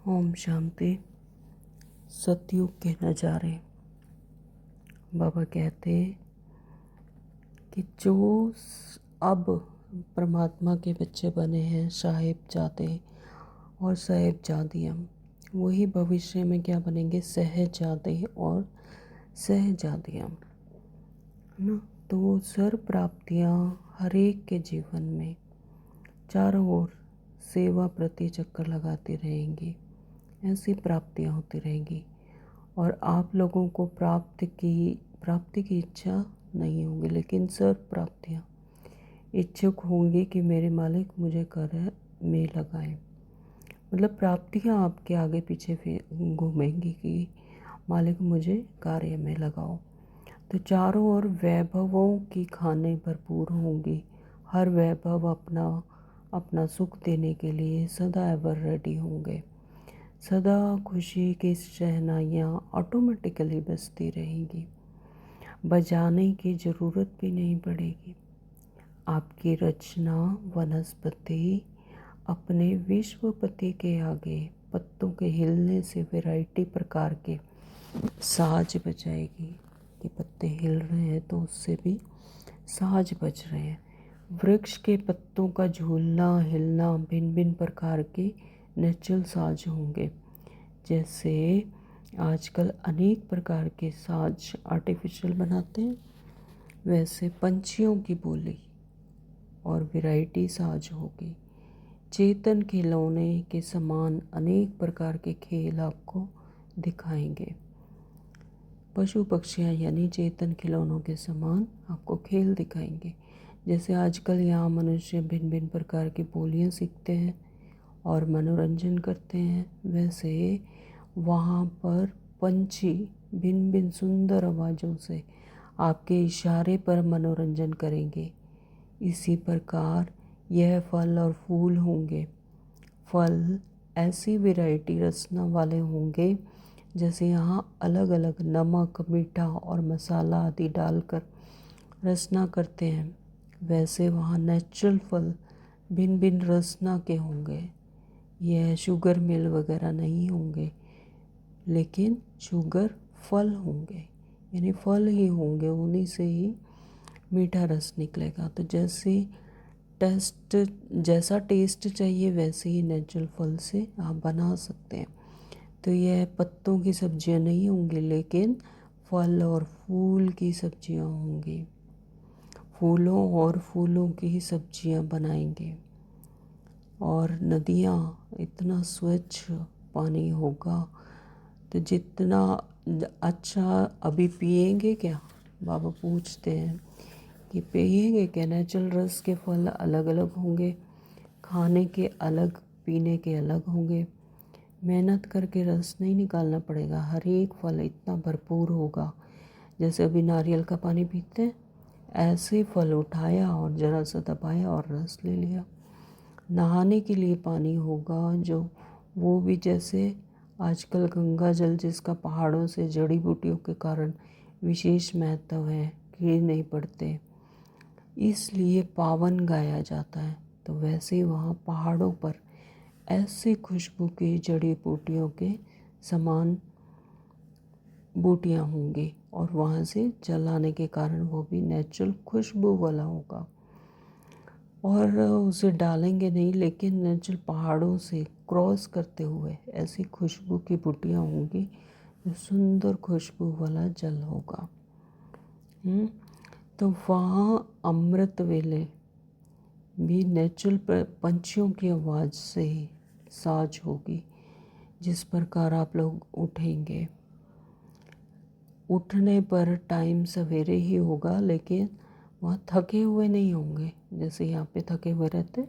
ओम शांति। सतयुग के नज़ारे। बाबा कहते कि जो अब परमात्मा के बच्चे बने हैं, साहिबजादे और साहिबजादियाँ, वही भविष्य में क्या बनेंगे? सहजादे और सहजादियाँ, है ना। तो सर्व प्राप्तियाँ हर एक के जीवन में चारों ओर सेवा प्रति चक्कर लगाती रहेंगी, ऐसी प्राप्तियाँ होती रहेंगी। और आप लोगों को प्राप्ति की इच्छा नहीं होगी, लेकिन सर्व प्राप्तियाँ इच्छुक होंगी कि मेरे मालिक मुझे कार्य में लगाएं। मतलब प्राप्तियाँ आपके आगे पीछे फिर घूमेंगी कि मालिक मुझे कार्य में लगाओ। तो चारों ओर वैभवों की खाने भरपूर होंगी। हर वैभव अपना अपना सुख देने के लिए सदा एवर रेडी होंगे। सदा खुशी की शहनाइयाँ ऑटोमेटिकली बजती रहेंगी, बजाने की ज़रूरत भी नहीं पड़ेगी। आपकी रचना वनस्पति अपने विश्वपति के आगे पत्तों के हिलने से वैरायटी प्रकार के साज बजाएगी कि पत्ते हिल रहे हैं तो उससे भी साज बज रहे हैं। वृक्ष के पत्तों का झूलना हिलना भिन्न भिन्न प्रकार के नेचुरल साज होंगे। जैसे आजकल अनेक प्रकार के साज आर्टिफिशियल बनाते हैं, वैसे पंछियों की बोली और वैरायटी साज होगी। चेतन खिलौने के समान अनेक प्रकार के खेल आपको दिखाएंगे। पशु पक्षियाँ यानी चेतन खिलौनों के समान आपको खेल दिखाएंगे। जैसे आजकल यहाँ मनुष्य भिन्न भिन्न प्रकार की बोलियाँ सीखते हैं और मनोरंजन करते हैं, वैसे वहाँ पर पंछी भिन्न भिन्न सुंदर आवाज़ों से आपके इशारे पर मनोरंजन करेंगे। इसी प्रकार यह फल और फूल होंगे। फल ऐसी वैरायटी रचना वाले होंगे, जैसे यहाँ अलग अलग नमक, मीठा और मसाला आदि डालकर रचना करते हैं, वैसे वहाँ नेचुरल फल भिन्न भिन्न रचना के होंगे। यह शुगर मिल वगैरह नहीं होंगे, लेकिन शुगर फल होंगे, यानी फल ही होंगे, उन्हीं से ही मीठा रस निकलेगा। तो जैसा टेस्ट चाहिए वैसे ही नेचुरल फल से आप बना सकते हैं। तो यह पत्तों की सब्जियां नहीं होंगी, लेकिन फल और फूल की सब्जियां होंगी। फूलों और फूलों की सब्जियां बनाएंगे। और नदियाँ, इतना स्वच्छ पानी होगा, तो जितना अच्छा अभी पिएंगे क्या? बाबा पूछते हैं कि पिएंगे क्या? नेचुरल रस के फल अलग अलग होंगे, खाने के अलग, पीने के अलग होंगे। मेहनत करके रस नहीं निकालना पड़ेगा, हर एक फल इतना भरपूर होगा। जैसे अभी नारियल का पानी पीते हैं, ऐसे फल उठाया और ज़रा सा दबाया और रस ले लिया। नहाने के लिए पानी होगा, जो वो भी जैसे आजकल गंगा जल, जिसका पहाड़ों से जड़ी बूटियों के कारण विशेष महत्व है, कीड़े नहीं पड़ते, इसलिए पावन गाया जाता है। तो वैसे वहाँ पहाड़ों पर ऐसे खुशबू की जड़ी बूटियों के समान बूटियाँ होंगी, और वहाँ से जल आने के कारण वो भी नेचुरल खुशबू वाला होगा। और उसे डालेंगे नहीं, लेकिन नेचुरल पहाड़ों से क्रॉस करते हुए ऐसी खुशबू की बूटियाँ होंगी, जो सुंदर खुशबू वाला जल होगा। तो वहाँ अमृत वेले भी नेचुरल पंछियों की आवाज़ से ही साज होगी। जिस प्रकार आप लोग उठेंगे, उठने पर टाइम सवेरे ही होगा, लेकिन वहाँ थके हुए नहीं होंगे। जैसे यहाँ पे थके हुए रहते,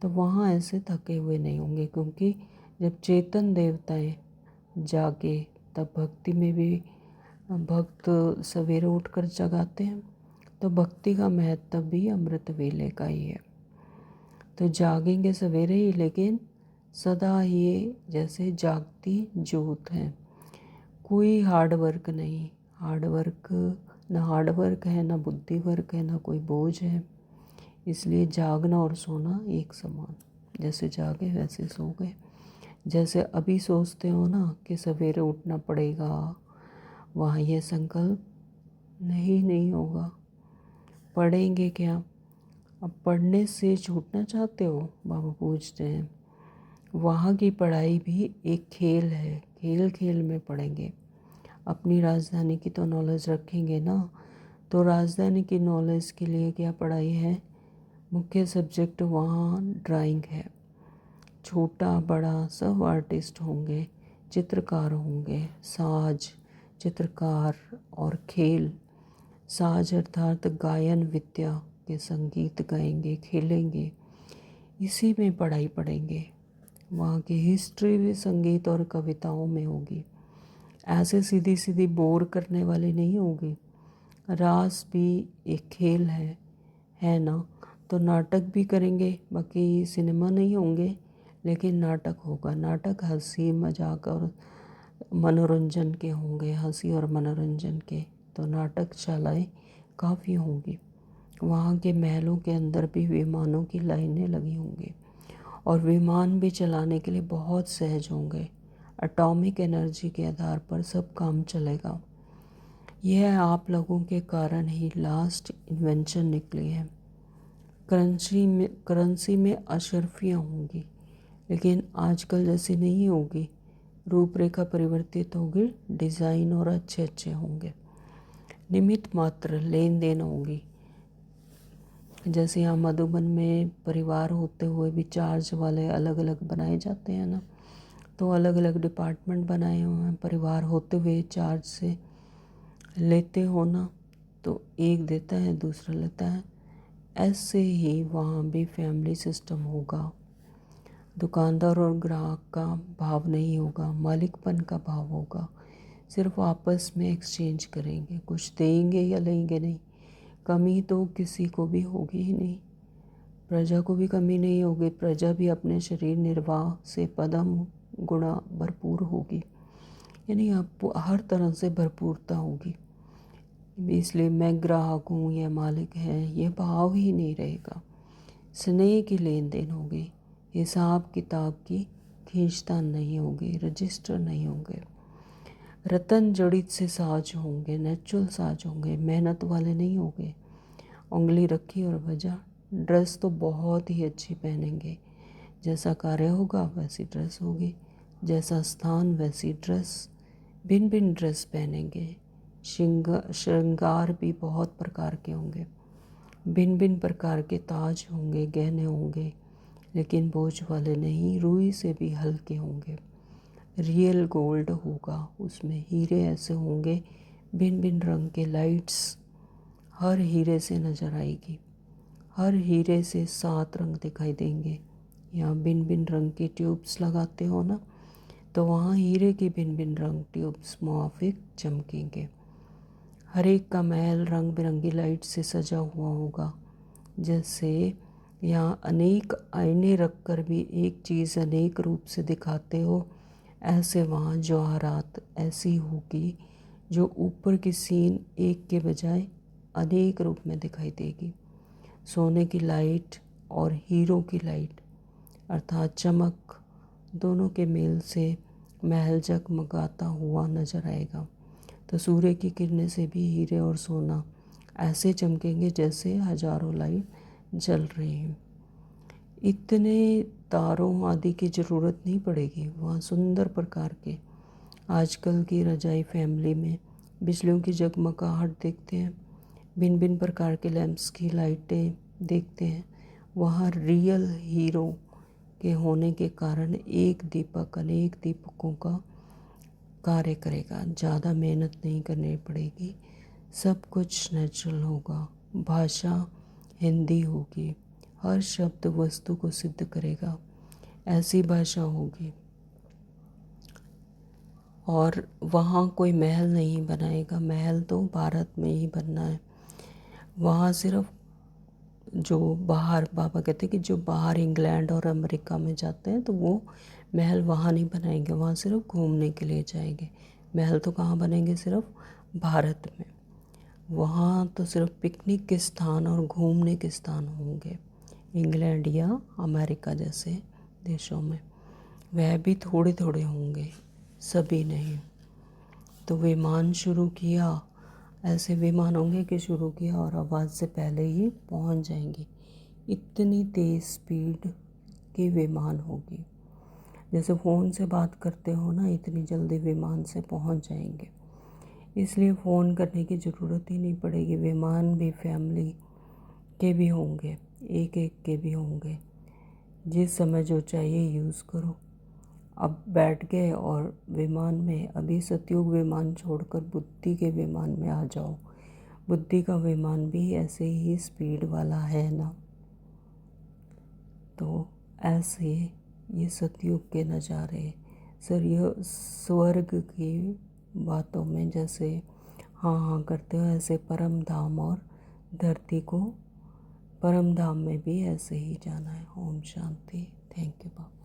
तो वहाँ ऐसे थके हुए नहीं होंगे, क्योंकि जब चेतन देवताएं जागे तब भक्ति में भी भक्त सवेरे उठकर जगाते हैं। तो भक्ति का महत्व भी अमृत वेले का ही है। तो जागेंगे सवेरे ही, लेकिन सदा ये जैसे जागती जोत है। कोई हार्ड वर्क नहीं, ना हार्ड वर्क है, ना बुद्धि वर्क है, ना कोई बोझ है। इसलिए जागना और सोना एक समान, जैसे जागे वैसे सो गए। जैसे अभी सोचते हो ना कि सवेरे उठना पड़ेगा, वहाँ ये संकल्प नहीं होगा। पढ़ेंगे क्या? अब पढ़ने से छूटना चाहते हो? बाबा पूछते हैं। वहाँ की पढ़ाई भी एक खेल है, खेल खेल में पढ़ेंगे। अपनी राजधानी की तो नॉलेज रखेंगे ना, तो राजधानी की नॉलेज के लिए क्या पढ़ाई है? मुख्य सब्जेक्ट वहाँ ड्राइंग है। छोटा बड़ा सब आर्टिस्ट होंगे, चित्रकार होंगे, साज, चित्रकार और खेल। साज अर्थात गायन विद्या के संगीत गाएंगे, खेलेंगे, इसी में पढ़ाई पढ़ेंगे। वहाँ की हिस्ट्री भी संगीत और कविताओं में होगी। ऐसे सीधी सीधी बोर करने वाली नहीं होगी। रास भी एक खेल है ना। तो नाटक भी करेंगे, बाकी सिनेमा नहीं होंगे, लेकिन नाटक होगा। नाटक हंसी मजाक और मनोरंजन के होंगे, हंसी और मनोरंजन के। तो नाटकशालाएँ काफ़ी होंगी। वहाँ के महलों के अंदर भी विमानों की लाइनें लगी होंगी और विमान भी चलाने के लिए बहुत सहज होंगे। एटॉमिक एनर्जी के आधार पर सब काम चलेगा। यह आप लोगों के कारण ही लास्ट इन्वेंशन निकली है। करेंसी में अशरफियाँ होंगी, लेकिन आजकल जैसी नहीं होगी। रूपरेखा परिवर्तित होगी, डिज़ाइन और अच्छे अच्छे होंगे। निमित्त मात्र लेन देन होगी। जैसे यहाँ मधुबन में परिवार होते हुए भी चार्ज वाले अलग अलग बनाए जाते हैं ना, तो अलग अलग डिपार्टमेंट बनाए हुए हैं। परिवार होते हुए चार्ज से लेते हो ना, तो एक देता है दूसरा लेता है। ऐसे ही वहाँ भी फैमिली सिस्टम होगा। दुकानदार और ग्राहक का भाव नहीं होगा, मालिकपन का भाव होगा। सिर्फ आपस में एक्सचेंज करेंगे, कुछ देंगे या लेंगे नहीं। कमी तो किसी को भी होगी ही नहीं। प्रजा को भी कमी नहीं होगी। प्रजा भी अपने शरीर निर्वाह से पदम गुणा भरपूर होगी, यानी आपको हर तरह से भरपूरता होगी। इसलिए मैं ग्राहक हूँ, यह मालिक है, ये भाव ही नहीं रहेगा। स्नेह की लेन देन होगी। हिसाब किताब की खींचतान नहीं होगी, रजिस्टर नहीं होंगे। रतन जड़ित से साज होंगे, नेचुरल साज होंगे, मेहनत वाले नहीं होंगे। उंगली रखी और बजा। ड्रेस तो बहुत ही अच्छी पहनेंगे। जैसा कार्य होगा वैसी ड्रेस होगी, जैसा स्थान वैसी ड्रेस। भिन्न भिन्न ड्रेस पहनेंगे। श्रृंगार भी बहुत प्रकार के होंगे। भिन्न भिन्न प्रकार के ताज होंगे, गहने होंगे, लेकिन बोझ वाले नहीं, रुई से भी हल्के होंगे। रियल गोल्ड होगा, उसमें हीरे ऐसे होंगे, भिन्न भिन्न रंग के लाइट्स हर हीरे से नज़र आएगी। हर हीरे से 7 रंग दिखाई देंगे। यहाँ भिन्न भिन्न रंग की ट्यूब्स लगाते हो ना, तो वहाँ हीरे की भिन्न भिन्न रंग ट्यूब्स मुआफिक चमकेंगे। हर एक का महल रंग बिरंगी लाइट से सजा हुआ होगा। जैसे यहाँ अनेक आईने रखकर भी एक चीज़ अनेक रूप से दिखाते हो, ऐसे वहाँ जवाहरात ऐसी होगी जो ऊपर की सीन एक के बजाय अनेक रूप में दिखाई देगी। सोने की लाइट और हीरो की लाइट अर्थात चमक, दोनों के मेल से महल जगमगाता हुआ नजर आएगा। तो सूर्य की किरणें से भी हीरे और सोना ऐसे चमकेंगे जैसे हजारों लाइट जल रही हैं। इतने तारों आदि की ज़रूरत नहीं पड़ेगी। वहाँ सुंदर प्रकार के आजकल की रजाई फैमिली में बिजलियों की जगमगाहट देखते हैं, भिन्न भिन्न प्रकार के लैंप्स की लाइटें देखते हैं। वहाँ रियल हीरो के होने के कारण एक दीपक अनेक दीपकों का कार्य करेगा। ज़्यादा मेहनत नहीं करनी पड़ेगी, सब कुछ नेचुरल होगा। भाषा हिंदी होगी, हर शब्द वस्तु को सिद्ध करेगा, ऐसी भाषा होगी। और वहाँ कोई महल नहीं बनाएगा, महल तो भारत में ही बनना है। वहाँ सिर्फ जो बाहर, बाबा कहते हैं कि जो बाहर इंग्लैंड और अमेरिका में जाते हैं तो वो महल वहाँ नहीं बनाएंगे, वहाँ सिर्फ घूमने के लिए जाएंगे। महल तो कहाँ बनेंगे? सिर्फ भारत में। वहाँ तो सिर्फ पिकनिक के स्थान और घूमने के स्थान होंगे, इंग्लैंड या अमेरिका जैसे देशों में। वह भी थोड़े थोड़े होंगे, सभी नहीं। तो विमान शुरू किया, ऐसे विमान होंगे कि शुरू किया और आवाज़ से पहले ही पहुंच जाएंगे। इतनी तेज़ स्पीड के विमान होगी, जैसे फ़ोन से बात करते हो ना, इतनी जल्दी विमान से पहुंच जाएंगे। इसलिए फ़ोन करने की ज़रूरत ही नहीं पड़ेगी। विमान भी फैमिली के भी होंगे, एक एक के भी होंगे। जिस समय जो चाहिए यूज़ करो। अब बैठ गए और विमान में, अभी सतयुग विमान छोड़कर बुद्धि के विमान में आ जाओ। बुद्धि का विमान भी ऐसे ही स्पीड वाला है ना। तो ऐसे ये सतयुग के नज़ारे, सर ये स्वर्ग की बातों में जैसे हाँ हाँ करते हो, ऐसे परम धाम और धरती को, परम धाम में भी ऐसे ही जाना है। ओम शांति। Thank you Baba.